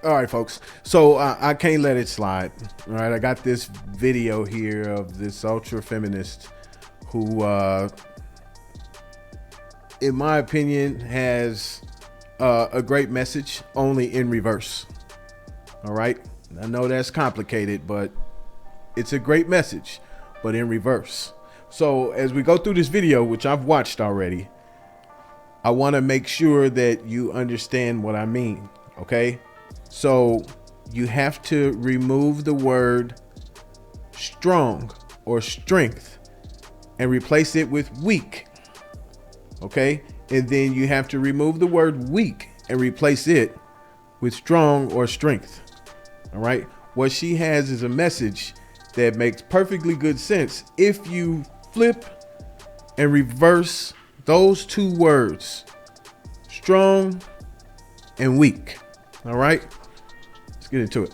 All right, folks. So I can't let it slide. All right, I got this video here of this ultra feminist who, in my opinion, has a great message, only in reverse. All right, I know that's complicated, but it's a great message, but in reverse. So as we go through this video, which I've watched already, I want to make sure that you understand what I mean. Okay. So you have to remove the word strong or strength and replace it with weak. Okay. And then you have to remove the word weak and replace it with strong or strength. All right. What she has is a message that makes perfectly good sense if you flip and reverse those two words, strong and weak. All right, let's get into it.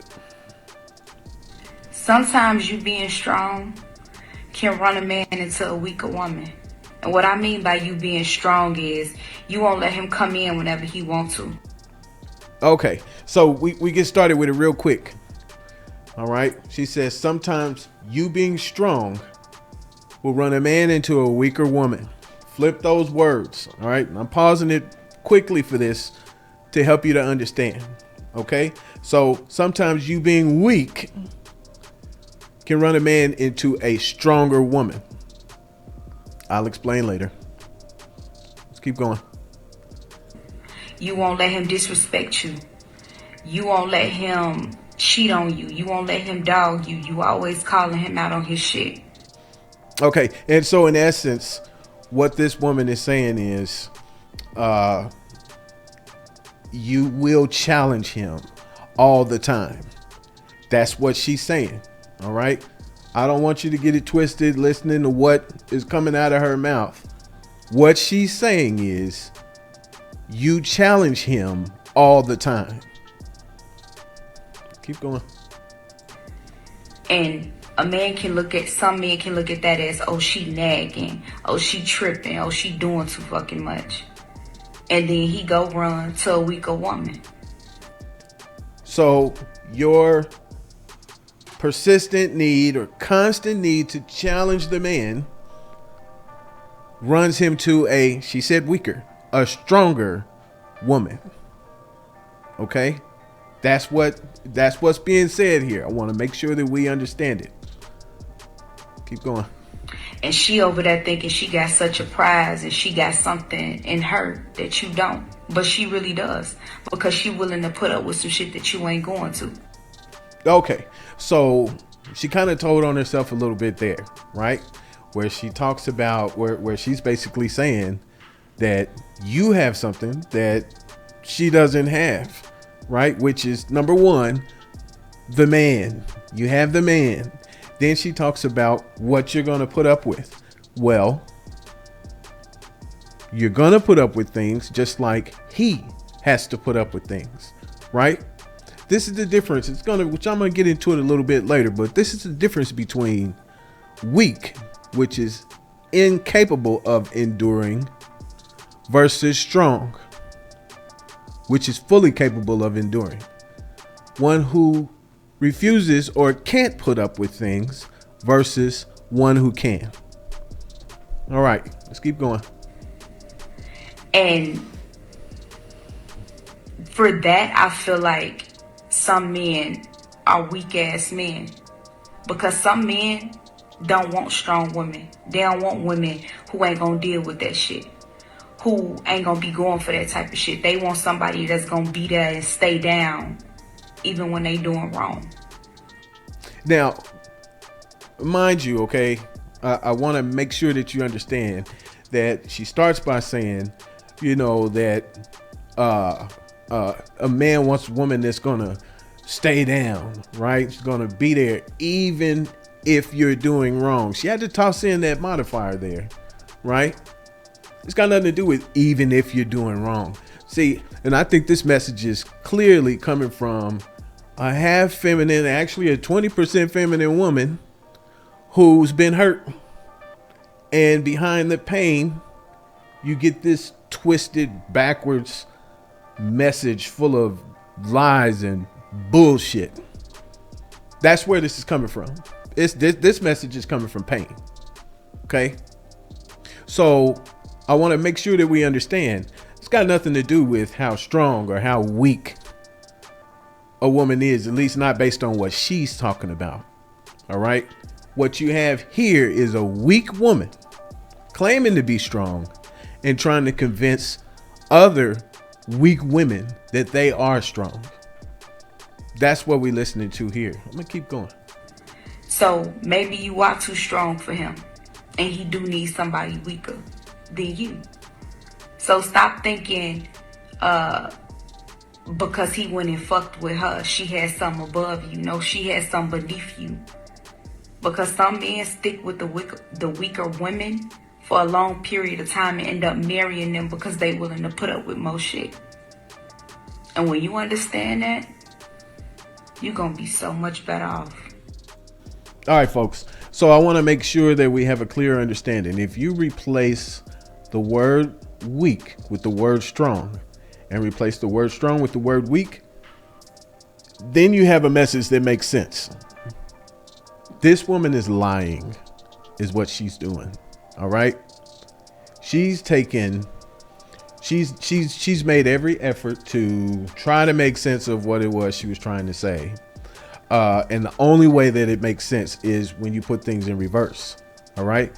Sometimes you being strong can run a man into a weaker woman. And what I mean by you being strong is you won't let him come in whenever he wants to. Okay, so we get started with it real quick. All right, she says sometimes you being strong will run a man into a weaker woman. Flip those words. All right, I'm pausing it quickly for this to help you to understand. Okay, so sometimes you being weak can run a man into a stronger woman. I'll explain later. Let's keep going. You won't let him disrespect you. You won't let him cheat on you. You won't let him dog you. You always calling him out on his shit. Okay, and so in essence, what this woman is saying is, you will challenge him all the time. That's what she's saying. All right. I don't want you to get it twisted listening to what is coming out of her mouth. What she's saying is you challenge him all the time. Keep going. And some men can look at that as, oh, she nagging, oh, she tripping, oh, she doing too fucking much. And then he go run to a weaker woman. So your persistent need or constant need to challenge the man runs him to she said weaker, a stronger woman. Okay? That's what's being said here. I want to make sure that we understand it. Keep going. And she over there thinking she got such a prize and she got something in her that you don't. But she really does. Because she willing to put up with some shit that you ain't going to. Okay. So she kind of told on herself a little bit there, right? Where she talks about where she's basically saying that you have something that she doesn't have, right? Which is number one, the man. You have the man. Then she talks about what you're going to put up with. Well, you're going to put up with things just like he has to put up with things, right? This is the difference. Which I'm going to get into it a little bit later, but this is the difference between weak, which is incapable of enduring, versus strong, which is fully capable of enduring. One who refuses or can't put up with things versus one who can. All right, let's keep going. And for that, I feel like some men are weak ass men. Because some men don't want strong women. They don't want women who ain't gonna deal with that shit. Who ain't gonna be going for that type of shit. They want somebody that's gonna be there and stay down even when they doing wrong. Now, mind you, okay, I want to make sure that you understand that she starts by saying, that a man wants a woman that's gonna stay down, right? She's gonna be there even if you're doing wrong. She had to toss in that modifier there, right? It's got nothing to do with even if you're doing wrong. See, and I think this message is clearly coming from a half feminine, actually a 20% feminine woman who's been hurt. And behind the pain, you get this twisted backwards message full of lies and Bullshit. That's where this is coming from. This message is coming from pain. Okay. So I want to make sure that we understand it's got nothing to do with how strong or how weak a woman is, at least not based on what she's talking about. All right. What you have here is a weak woman claiming to be strong and trying to convince other weak women that they are strong. That's what we're listening to here. I'm gonna keep going. So maybe you are too strong for him and he do need somebody weaker than you. So stop thinking because he went and fucked with her, she has something above you. No, she has something beneath you. Because some men stick with the weaker women for a long period of time and end up marrying them because they willing to put up with more shit. And when you understand that, you're going to be so much better off. All right, folks. So I want to make sure that we have a clear understanding. If you replace the word weak with the word strong and replace the word strong with the word weak, then you have a message that makes sense. This woman is lying, is what she's doing. All right. She's made every effort to try to make sense of what it was she was trying to say. And the only way that it makes sense is when you put things in reverse. All right.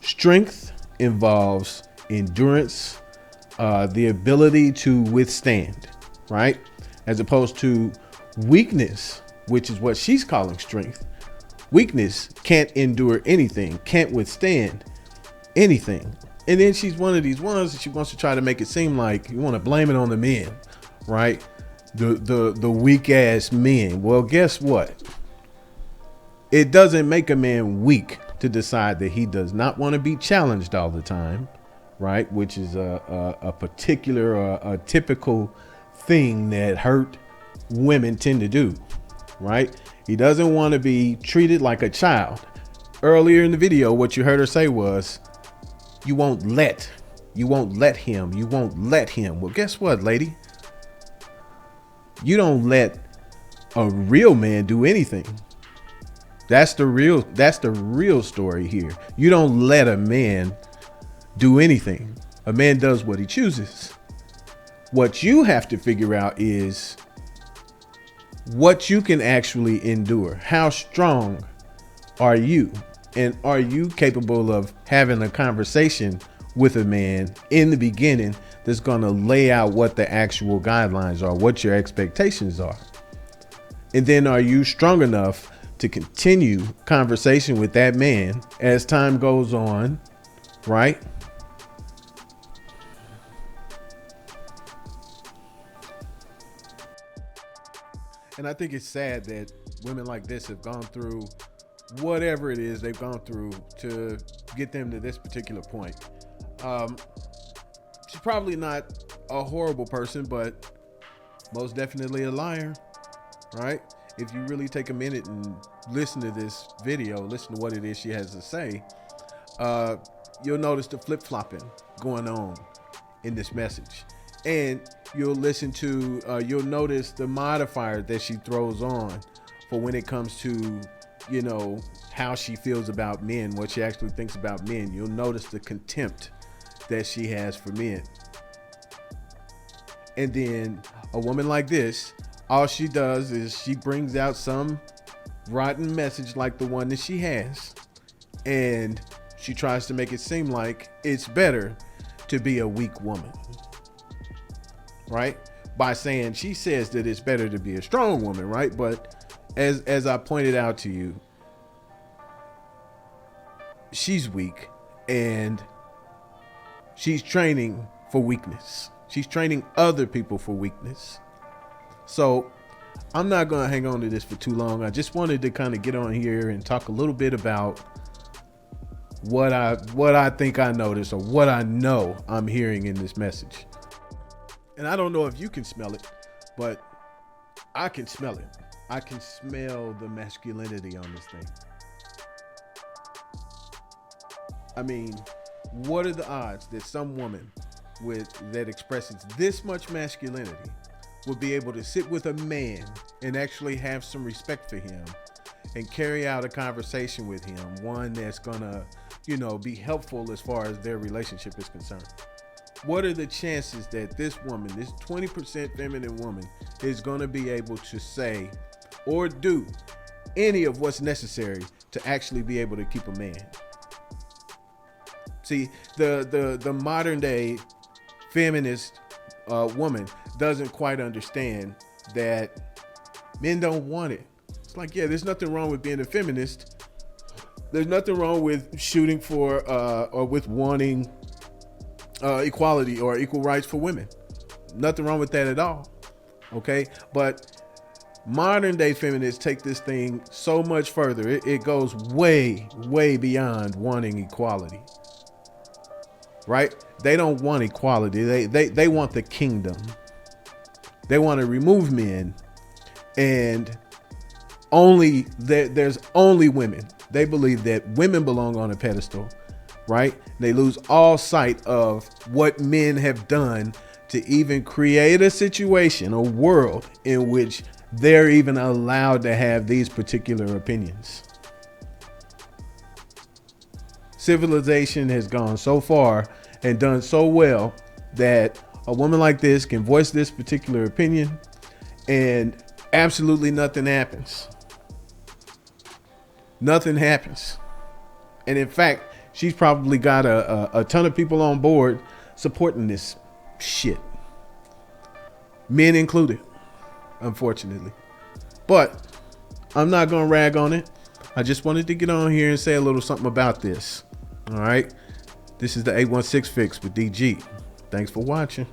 Strength involves endurance, the ability to withstand, right? As opposed to weakness, which is what she's calling strength. Weakness can't endure anything, can't withstand anything. And then she's one of these ones that she wants to try to make it seem like you want to blame it on the men, right? The weak ass men. Well, guess what? It doesn't make a man weak to decide that he does not want to be challenged all the time, right? Which is a particular, a typical thing that hurt women tend to do, right? He doesn't want to be treated like a child. Earlier in the video, what you heard her say was, you won't let him. Well, guess what, lady? You don't let a real man do anything. That's the real story here. You don't let a man do anything. A man does what he chooses. What you have to figure out is what you can actually endure. How strong are you? And are you capable of having a conversation with a man in the beginning that's going to lay out what the actual guidelines are, what your expectations are? And then are you strong enough to continue conversation with that man as time goes on, right? And I think it's sad that women like this have gone through whatever it is they've gone through to get them to this particular point. She's probably not a horrible person, but most definitely a liar, right? If you really take a minute and listen to this video, listen to what it is she has to say, you'll notice the flip-flopping going on in this message. And you'll notice the modifier that she throws on for when it comes to, you know, how she feels about men, what she actually thinks about men. You'll notice the contempt that she has for men. And then a woman like this, all she does is she brings out some rotten message like the one that she has, and she tries to make it seem like it's better to be a weak woman, right? By saying, she says that it's better to be a strong woman, right? But as I pointed out to you, she's weak and she's training for weakness. She's training other people for weakness. So I'm not going to hang on to this for too long. I just wanted to kind of get on here and talk a little bit about what I think I noticed, or what I know I'm hearing in this message. And I don't know if you can smell it, but I can smell it. I can smell the masculinity on this thing. I mean, what are the odds that some woman that expresses this much masculinity will be able to sit with a man and actually have some respect for him and carry out a conversation with him, one that's gonna, be helpful as far as their relationship is concerned? What are the chances that this woman, this 20% feminine woman, is gonna be able to say or do any of what's necessary to actually be able to keep a man? See, the modern day feminist woman doesn't quite understand that men don't want it. It's like, yeah, there's nothing wrong with being a feminist. There's nothing wrong with shooting for or with wanting equality or equal rights for women. Nothing wrong with that at all. Okay, but modern day feminists take this thing so much further. It goes way, way beyond wanting equality. Right? They don't want equality. They want the kingdom. They want to remove men, and there's only women. They believe that women belong on a pedestal, right? They lose all sight of what men have done to even create a situation, a world in which they're even allowed to have these particular opinions. Civilization has gone so far and done so well that a woman like this can voice this particular opinion and absolutely nothing happens. Nothing happens. And in fact, she's probably got a ton of people on board supporting this shit. Men included, unfortunately. But I'm not going to rag on it. I just wanted to get on here and say a little something about this. All right. This is the 816 Fix with DG. Thanks for watching.